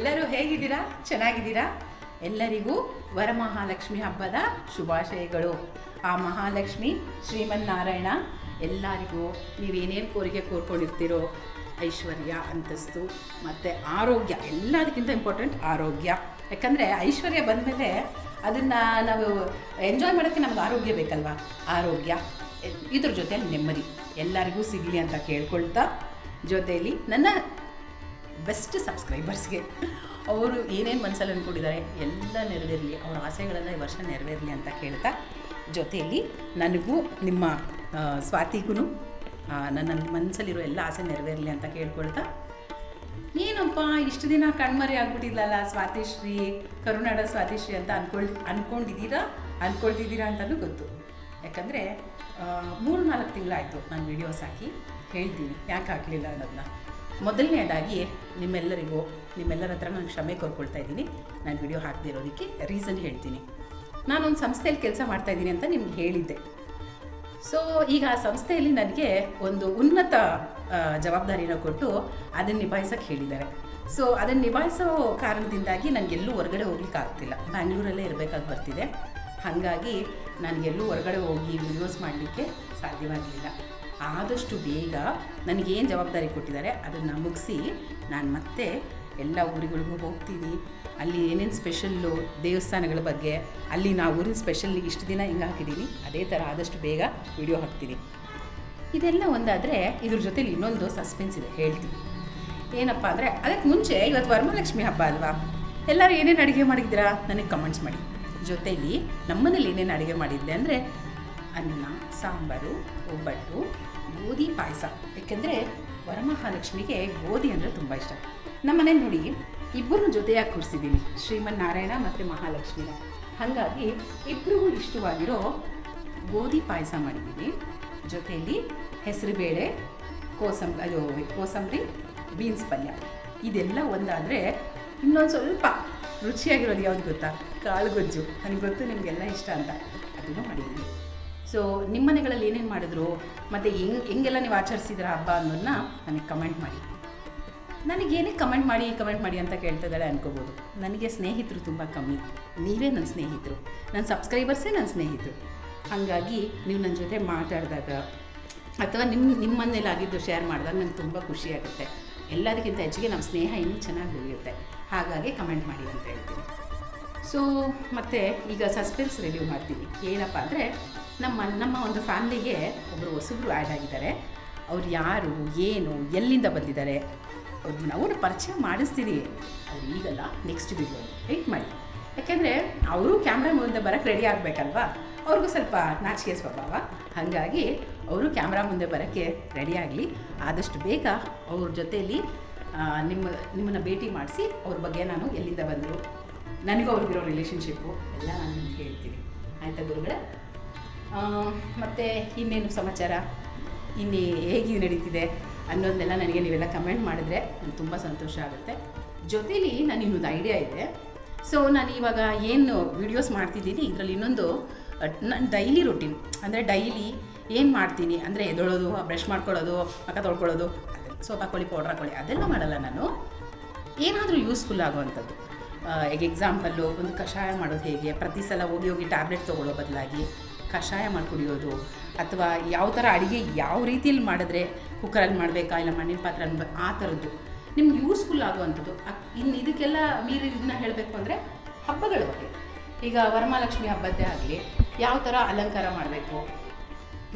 ಎಲ್ಲರೂ ಹೇಗಿದ್ದೀರಾ? ಚೆನ್ನಾಗಿದ್ದೀರಾ? ಎಲ್ಲರಿಗೂ ವರಮಹಾಲಕ್ಷ್ಮಿ ಹಬ್ಬದ ಶುಭಾಶಯಗಳು. ಆ ಮಹಾಲಕ್ಷ್ಮಿ ಶ್ರೀಮನ್ನಾರಾಯಣ ಎಲ್ಲರಿಗೂ ನೀವೇನೇನು ಕೋರಿಕೆ ಕೋರ್ಕೊಂಡಿರ್ತೀರೋ ಐಶ್ವರ್ಯ, ಅಂತಸ್ತು ಮತ್ತು ಆರೋಗ್ಯ, ಎಲ್ಲದಕ್ಕಿಂತ ಇಂಪಾರ್ಟೆಂಟ್ ಆರೋಗ್ಯ. ಯಾಕಂದರೆ ಐಶ್ವರ್ಯ ಬಂದಮೇಲೆ ಅದನ್ನು ನಾವು ಎಂಜಾಯ್ ಮಾಡೋಕ್ಕೆ ನಮ್ಗೆ ಆರೋಗ್ಯ ಬೇಕಲ್ವ. ಆರೋಗ್ಯ ಇದ್ರ ಜೊತೆಯಲ್ಲಿ ನೆಮ್ಮದಿ ಎಲ್ಲರಿಗೂ ಸಿಗಲಿ ಅಂತ ಕೇಳ್ಕೊಳ್ತಾ, ಜೊತೆಯಲ್ಲಿ ನನ್ನ ಬೆಸ್ಟ್ ಸಬ್ಸ್ಕ್ರೈಬರ್ಸ್ಗೆ ಅವರು ಏನೇನು ಮನಸ್ಸಲ್ಲಿ ಅಂದ್ಕೊಂಡಿದ್ದಾರೆ ಎಲ್ಲ ನೆರವೇರಲಿ, ಅವ್ರ ಆಸೆಗಳೆಲ್ಲ ಈ ವರ್ಷ ನೆರವೇರಲಿ ಅಂತ ಕೇಳ್ತಾ, ಜೊತೆಯಲ್ಲಿ ನನಗೂ ನಿಮ್ಮ ಸ್ವಾತಿಗೂ ನನ್ನ ಮನಸ್ಸಲ್ಲಿರೋ ಎಲ್ಲ ಆಸೆ ನೆರವೇರಲಿ ಅಂತ ಕೇಳ್ಕೊಳ್ತಾ, ಏನಪ್ಪ ಇಷ್ಟು ದಿನ ಕಣ್ಮರೆ ಆಗ್ಬಿಟ್ಟಿದ್ಲಲ್ಲ ಸ್ವಾತಿಶ್ರೀ, ಕರುನಾಡ ಸ್ವಾತಿಶ್ರೀ ಅಂತ ಅಂದ್ಕೊಳ್ತಿದ್ದೀರಾ ಅಂತಲೂ ಗೊತ್ತು. ಯಾಕಂದರೆ 3-4 ತಿಂಗಳಾಯಿತು ನಾನು ವೀಡಿಯೋಸ್ ಹಾಕಿ. ಹೇಳ್ತೀನಿ ಯಾಕೆ ಹಾಕಲಿಲ್ಲ ಅನ್ನೋದನ್ನ. ಮೊದಲನೇದಾಗಿ ನಿಮ್ಮೆಲ್ಲರ ಹತ್ರ ನಾನು ಕ್ಷಮೆ ಕೋರ್ಕೊಳ್ತಾ ಇದ್ದೀನಿ. ನಾನು ವಿಡಿಯೋ ಹಾಕದೇ ಇರೋದಕ್ಕೆ ರೀಸನ್ ಹೇಳ್ತೀನಿ. ನಾನೊಂದು ಸಂಸ್ಥೆಯಲ್ಲಿ ಕೆಲಸ ಮಾಡ್ತಾಯಿದ್ದೀನಿ ಅಂತ ನಿಮ್ಗೆ ಹೇಳಿದ್ದೆ. ಸೊ ಈಗ ಆ ಸಂಸ್ಥೆಯಲ್ಲಿ ನನಗೆ ಒಂದು ಉನ್ನತ ಜವಾಬ್ದಾರಿನ ಕೊಟ್ಟು ಅದನ್ನು ನಿಭಾಯಿಸೋಕ್ಕೆ ಹೇಳಿದ್ದಾರೆ. ಸೊ ಅದನ್ನು ನಿಭಾಯಿಸೋ ಕಾರಣದಿಂದಾಗಿ ನನಗೆಲ್ಲೂ ಹೊರಗಡೆ ಹೋಗ್ಲಿಕ್ಕೆ ಆಗ್ತಿಲ್ಲ. ಬ್ಯಾಂಗ್ಳೂರಲ್ಲೇ ಇರಬೇಕಾಗಿ ಬರ್ತಿದೆ. ಹಾಗಾಗಿ ನನಗೆಲ್ಲೂ ಹೊರಗಡೆ ಹೋಗಿ ವಿಡಿಯೋಸ್ ಮಾಡಲಿಕ್ಕೆ ಸಾಧ್ಯವಾಗಲಿಲ್ಲ. ಆದಷ್ಟು ಬೇಗ ನನಗೇನು ಜವಾಬ್ದಾರಿ ಕೊಟ್ಟಿದ್ದಾರೆ ಅದನ್ನು ಮುಗಿಸಿ ನಾನು ಮತ್ತೆ ಎಲ್ಲ ಊರುಗಳಿಗೂ ಹೋಗ್ತೀನಿ. ಅಲ್ಲಿ ಏನೇನು ಸ್ಪೆಷಲ್ಲು ದೇವಸ್ಥಾನಗಳ ಬಗ್ಗೆ, ಅಲ್ಲಿ ನಾವು ಊರಿನ ಸ್ಪೆಷಲ್ ಇಷ್ಟು ದಿನ ಹಿಂಗೆ ಹಾಕಿದ್ದೀನಿ, ಅದೇ ಥರ ಆದಷ್ಟು ಬೇಗ ವಿಡಿಯೋ ಹಾಕ್ತೀನಿ. ಇದೆಲ್ಲ ಒಂದಾದರೆ ಇದ್ರ ಜೊತೆಲಿ ಇನ್ನೊಂದು ಸಸ್ಪೆನ್ಸ್ ಇದೆ, ಹೇಳ್ತೀನಿ. ಏನಪ್ಪ ಅಂದರೆ, ಅದಕ್ಕೆ ಮುಂಚೆ ಇವತ್ತು ವರಮಹಾಲಕ್ಷ್ಮಿ ಹಬ್ಬ ಅಲ್ವಾ, ಎಲ್ಲರೂ ಏನೇನು ಅಡುಗೆ ಮಾಡಿದ್ದೀರಾ ನನಗೆ ಕಮೆಂಟ್ಸ್ ಮಾಡಿ. ಜೊತೆಯಲ್ಲಿ ನಮ್ಮನೇಲಿ ಏನೇನು ಅಡುಗೆ ಮಾಡಿದ್ದೆ ಅಂದರೆ ಅನ್ನ, ಸಾಂಬಾರು, ಒಬ್ಬಟ್ಟು, ಗೋಧಿ ಪಾಯಸ. ಏಕೆಂದರೆ ವರಮಹಾಲಕ್ಷ್ಮಿಗೆ ಗೋಧಿ ಅಂದರೆ ತುಂಬ ಇಷ್ಟ. ನಮ್ಮ ಮನೇಲಿ ನೋಡಿ ಇಬ್ಬರನ್ನು ಜೊತೆಯಾಗಿ ಕೂರಿಸಿದ್ದೀನಿ, ಶ್ರೀಮನ್ನಾರಾಯಣ ಮತ್ತು ಮಹಾಲಕ್ಷ್ಮಿನ. ಹಾಗಾಗಿ ಇಬ್ಬರಿಗೂ ಇಷ್ಟವಾಗಿರೋ ಗೋಧಿ ಪಾಯಸ ಮಾಡಿದ್ದೀನಿ. ಜೊತೆಯಲ್ಲಿ ಹೆಸರುಬೇಳೆ, ಕೋಸಂಬರಿ, ಬೀನ್ಸ್ ಪಲ್ಯ. ಇದೆಲ್ಲ ಒಂದಾದರೆ ಇನ್ನೊಂದು ಸ್ವಲ್ಪ ರುಚಿಯಾಗಿರೋದು ಯಾವುದು ಗೊತ್ತಾ? ಕಾಳುಗೊಜ್ಜು. ನನಗೆ ಗೊತ್ತು ನಿಮಗೆಲ್ಲ ಇಷ್ಟ ಅಂತ, ಅದನ್ನು ಮಾಡಿದ್ದೀನಿ. ಸೊ ನಿಮ್ಮ ಮನೆಗಳಲ್ಲಿ ಏನೇನು ಮಾಡಿದ್ರು ಮತ್ತು ಹೆಂಗೆಲ್ಲ ನೀವು ಆಚರಿಸಿದ್ರ ಹಬ್ಬ ಅನ್ನೋದನ್ನ ನನಗೆ ಕಮೆಂಟ್ ಮಾಡಿ. ನನಗೇನಕ್ಕೆ ಕಮೆಂಟ್ ಮಾಡಿ ಅಂತ ಕೇಳ್ತಿದ್ದಾಳೆ ಅನ್ಕೋಬೋದು. ನನಗೆ ಸ್ನೇಹಿತರು ತುಂಬ ಕಮ್ಮಿ. ನೀವೇ ನನ್ನ ಸ್ನೇಹಿತರು, ನನ್ನ ಸಬ್ಸ್ಕ್ರೈಬರ್ಸೇ ನನ್ನ ಸ್ನೇಹಿತರು. ಹಾಗಾಗಿ ನೀವು ನನ್ನ ಜೊತೆ ಮಾತಾಡಿದಾಗ ಅಥವಾ ನಿಮ್ಮ ಮನೇಲಾಗಿದ್ದು ಶೇರ್ ಮಾಡಿದಾಗ ನನಗೆ ತುಂಬ ಖುಷಿಯಾಗುತ್ತೆ. ಎಲ್ಲದಕ್ಕಿಂತ ಹೆಚ್ಚಿಗೆ ನಮ್ಮ ಸ್ನೇಹ ಇನ್ನೂ ಚೆನ್ನಾಗಿ ಉಳಿಯುತ್ತೆ. ಹಾಗಾಗಿ ಕಮೆಂಟ್ ಮಾಡಿ ಅಂತ ಹೇಳ್ತೀನಿ. ಸೊ ಮತ್ತು ಈಗ ಸಸ್ಪೆನ್ಸ್ ರಿವ್ಯೂ ಮಾಡ್ತೀನಿ. ಏನಪ್ಪ ಅಂದರೆ, ನಮ್ಮ ಒಂದು ಫ್ಯಾಮ್ಲಿಗೆ ಒಬ್ಬರು ಹೊಸಬ್ರು ಆ್ಯಡ್ ಆಗಿದ್ದಾರೆ. ಅವ್ರು ಯಾರು, ಏನು, ಎಲ್ಲಿಂದ ಬಂದಿದ್ದಾರೆ ಅವ್ರನ್ನ ನಾವು ಪರಿಚಯ ಮಾಡಿಸ್ತೀನಿ. ಅದು ಈಗಲ್ಲ, ನೆಕ್ಸ್ಟ್ ವಿಡಿಯೋ ವೆಯ್ಟ್ ಮಾಡಿ. ಯಾಕೆಂದರೆ ಅವರು ಕ್ಯಾಮ್ರಾ ಮುಂದೆ ಬರೋಕ್ಕೆ ರೆಡಿ ಆಗಬೇಕಲ್ವಾ. ಅವ್ರಿಗೂ ಸ್ವಲ್ಪ ನಾಚಿಕೆ ಸ್ವಭಾವ. ಹಾಗಾಗಿ ಅವರು ಕ್ಯಾಮ್ರಾ ಮುಂದೆ ಬರೋಕ್ಕೆ ರೆಡಿ ಆಗಲಿ. ಆದಷ್ಟು ಬೇಗ ಅವ್ರ ಜೊತೆಯಲ್ಲಿ ನಿಮ್ಮನ್ನು ಭೇಟಿ ಮಾಡಿಸಿ ಅವ್ರ ಬಗ್ಗೆ ನಾನು ಎಲ್ಲಿಂದ ಬಂದರು, ನನಗೂ ಅವ್ರಿಗಿರೋ ರಿಲೇಷನ್ಶಿಪ್ಪು ಎಲ್ಲ ನಾನು ನಿಮ್ಗೆ ಹೇಳ್ತೀನಿ. ಆಯಿತಾ ಗುರುಗಳೇ? ಮತ್ತು ಇನ್ನೇನು ಸಮಾಚಾರ, ಇನ್ನೇ ಹೇಗೆ ನಡೀತಿದೆ ಅನ್ನೋದನ್ನೆಲ್ಲ ನನಗೆ ನೀವೆಲ್ಲ ಕಮೆಂಟ್ ಮಾಡಿದ್ರೆ ನನಗೆ ತುಂಬ ಸಂತೋಷ ಆಗುತ್ತೆ. ಜೊತೇಲಿ ನಾನು ಇನ್ನೊಂದು ಐಡಿಯಾ ಇದೆ. ಸೊ ನಾನು ಇವಾಗ ಏನು ವೀಡಿಯೋಸ್ ಮಾಡ್ತಿದ್ದೀನಿ ಇದರಲ್ಲಿ ಇನ್ನೊಂದು ನನ್ನ ಡೈಲಿ ರೂಟೀನ್. ಅಂದರೆ ಡೈಲಿ ಏನು ಮಾಡ್ತೀನಿ ಅಂದರೆ ಎದ್ದೊಳೋದು, ಬ್ರಷ್ ಮಾಡ್ಕೊಳ್ಳೋದು, ಮುಖ ತೊಳ್ಕೊಳ್ಳೋದು, ಸೋಪ್ ಹಾಕ್ಕೊಳ್ಳಿ, ಪೌಡ್ರ್ ಹಾಕ್ಕೊಳ್ಳಿ, ಅದೆಲ್ಲ ಮಾಡಲ್ಲ ನಾನು. ಏನಾದರೂ ಯೂಸ್ಫುಲ್ ಆಗುವಂಥದ್ದು. ಈಗ ಎಕ್ಸಾಂಪಲ್ಲು ಒಂದು ಕಷಾಯ ಮಾಡೋದು ಹೇಗೆ, ಪ್ರತಿ ಸಲ ಹೋಗಿ ಟ್ಯಾಬ್ಲೆಟ್ ತೊಗೊಳ್ಳೋ ಬದಲಾಗಿ ಕಷಾಯ ಮಾಡಿ ಕುಡಿಯೋದು, ಅಥವಾ ಯಾವ ಥರ ಅಡುಗೆ ಯಾವ ರೀತಿಯಲ್ಲಿ ಮಾಡಿದ್ರೆ, ಕುಕ್ಕರಲ್ಲಿ ಮಾಡಬೇಕಾ ಇಲ್ಲ ಮಣ್ಣಿನ ಪಾತ್ರೆ ಅನ್ಬೇಕು, ಆ ಥರದ್ದು ನಿಮ್ಗೆ ಯೂಸ್ಫುಲ್ ಆಗುವಂಥದ್ದು. ಇನ್ನು ಇದಕ್ಕೆಲ್ಲ ಮೀರಿ ಇದನ್ನ ಹೇಳಬೇಕು ಅಂದರೆ ಹಬ್ಬಗಳ ಬಗ್ಗೆ. ಈಗ ವರಮಹಾಲಕ್ಷ್ಮಿ ಹಬ್ಬದ್ದೇ ಆಗಲಿ, ಯಾವ ಥರ ಅಲಂಕಾರ ಮಾಡಬೇಕು,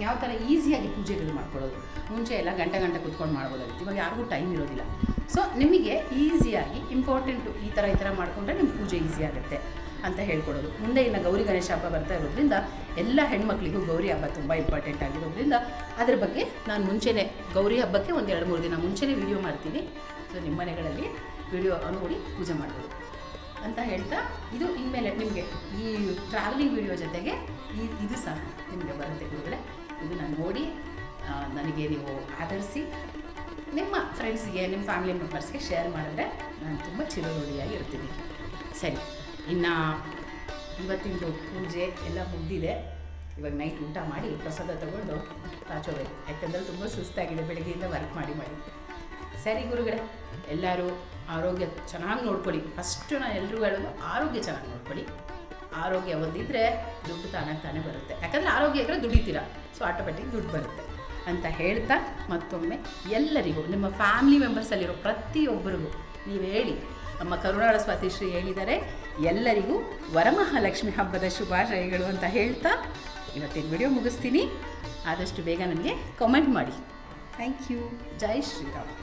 ಯಾವ ಥರ ಈಸಿಯಾಗಿ ಪೂಜೆಗಳು ಮಾಡ್ಕೊಳ್ಳೋದು. ಮುಂಚೆ ಎಲ್ಲ ಗಂಟೆ ಕೂತ್ಕೊಂಡು ಮಾಡ್ಬೋದಾಗಿತ್ತು, ಇವಾಗ ಯಾರಿಗೂ ಟೈಮ್ ಇರೋದಿಲ್ಲ. ಸೊ ನಿಮಗೆ ಈಸಿಯಾಗಿ ಇಂಪಾರ್ಟೆಂಟು ಈ ಥರ ಮಾಡಿಕೊಂಡ್ರೆ ನಿಮ್ಮ ಪೂಜೆ ಈಸಿ ಆಗುತ್ತೆ ಅಂತ ಹೇಳ್ಕೊಡೋದು. ಮುಂದೆ ಇನ್ನು ಗೌರಿ ಗಣೇಶ ಹಬ್ಬ ಬರ್ತಾ ಇರೋದ್ರಿಂದ ಎಲ್ಲ ಹೆಣ್ಮಕ್ಳಿಗೂ ಗೌರಿ ಹಬ್ಬ ತುಂಬ ಇಂಪಾರ್ಟೆಂಟ್ ಆಗಿರೋದ್ರಿಂದ ಅದ್ರ ಬಗ್ಗೆ ನಾನು ಮುಂಚೆನೇ ಗೌರಿ ಹಬ್ಬಕ್ಕೆ 1-2-3 ದಿನ ಮುಂಚೆನೇ ವಿಡಿಯೋ ಮಾಡ್ತೀನಿ. ಸೊ ನಿಮ್ಮ ಮನೆಗಳಲ್ಲಿ ವಿಡಿಯೋ ನೋಡಿ ಪೂಜೆ ಮಾಡ್ಬೋದು ಅಂತ ಹೇಳ್ತಾ, ಇದು ಇನ್ಮೇಲೆ ನಿಮಗೆ ಈ ಟ್ರಾವೆಲಿಂಗ್ ವಿಡಿಯೋ ಜೊತೆಗೆ ಇದು ಸಹ ನಿಮಗೆ ಬರುತ್ತೆ ಗುರುಗಳೇ. ಇದು ನಾನು ನೋಡಿ ನನಗೆ ನೀವು ಆಧರಿಸಿ ನಿಮ್ಮ ಫ್ರೆಂಡ್ಸಿಗೆ, ನಿಮ್ಮ ಫ್ಯಾಮಿಲಿ ಮೆಂಬರ್ಸ್ಗೆ ಶೇರ್ ಮಾಡಿದ್ರೆ ನಾನು ತುಂಬ ಚಿರಋಣಿಯಾಗಿ ಇರ್ತೀನಿ. ಸರಿ, ಇನ್ನು ಇವತ್ತಿಂದು ಪೂಜೆ ಎಲ್ಲ ಮುಗಿದಿದೆ. ಇವಾಗ ನೈಟ್ ಊಟ ಮಾಡಿ ಪ್ರಸಾದ ತಗೊಂಡು ಕಾಚೋಬೇಕು. ಯಾಕಂದರೆ ತುಂಬ ಸುಸ್ತಾಗಿದೆ ಬೆಳಗ್ಗೆಯಿಂದ ವರ್ಕ್ ಮಾಡಿ. ಸರಿ ಗುರುಗಳೇ, ಎಲ್ಲರೂ ಆರೋಗ್ಯ ಚೆನ್ನಾಗಿ ನೋಡ್ಕೊಳ್ಳಿ. ಫಸ್ಟು ನಾನು ಎಲ್ರಿಗೂ ಹೇಳೋದು ಆರೋಗ್ಯ ಚೆನ್ನಾಗಿ ನೋಡ್ಕೊಳ್ಳಿ. ಆರೋಗ್ಯ ಒಂದಿದ್ದರೆ ದುಡ್ಡು ತಾನೇ ಬರುತ್ತೆ. ಯಾಕಂದರೆ ಆರೋಗ್ಯ ಇದ್ದರೆ ದುಡಿತೀರ, ಸೊ ಆಟೋಮೆಟಿಕ್ ದುಡ್ಡು ಬರುತ್ತೆ ಅಂತ ಹೇಳ್ತಾ ಮತ್ತೊಮ್ಮೆ ಎಲ್ಲರಿಗೂ, ನಿಮ್ಮ ಫ್ಯಾಮಿಲಿ ಮೆಂಬರ್ಸಲ್ಲಿರೋ ಪ್ರತಿಯೊಬ್ಬರಿಗೂ ನೀವು ಹೇಳಿ, ನಮ್ಮ ಕರುಣಾಳ ಸ್ವಾತಿಶ್ರೀ ಹೇಳಿದ್ದಾರೆ, ಎಲ್ಲರಿಗೂ ವರಮಹಾಲಕ್ಷ್ಮಿ ಹಬ್ಬದ ಶುಭಾಶಯಗಳು ಅಂತ ಹೇಳ್ತಾ ಇವತ್ತಿನ ವಿಡಿಯೋ ಮುಗಿಸ್ತೀನಿ. ಆದಷ್ಟು ಬೇಗ ನನಗೆ ಕಮೆಂಟ್ ಮಾಡಿ. Thank you. ಜೈ ಶ್ರೀರಾಮ್.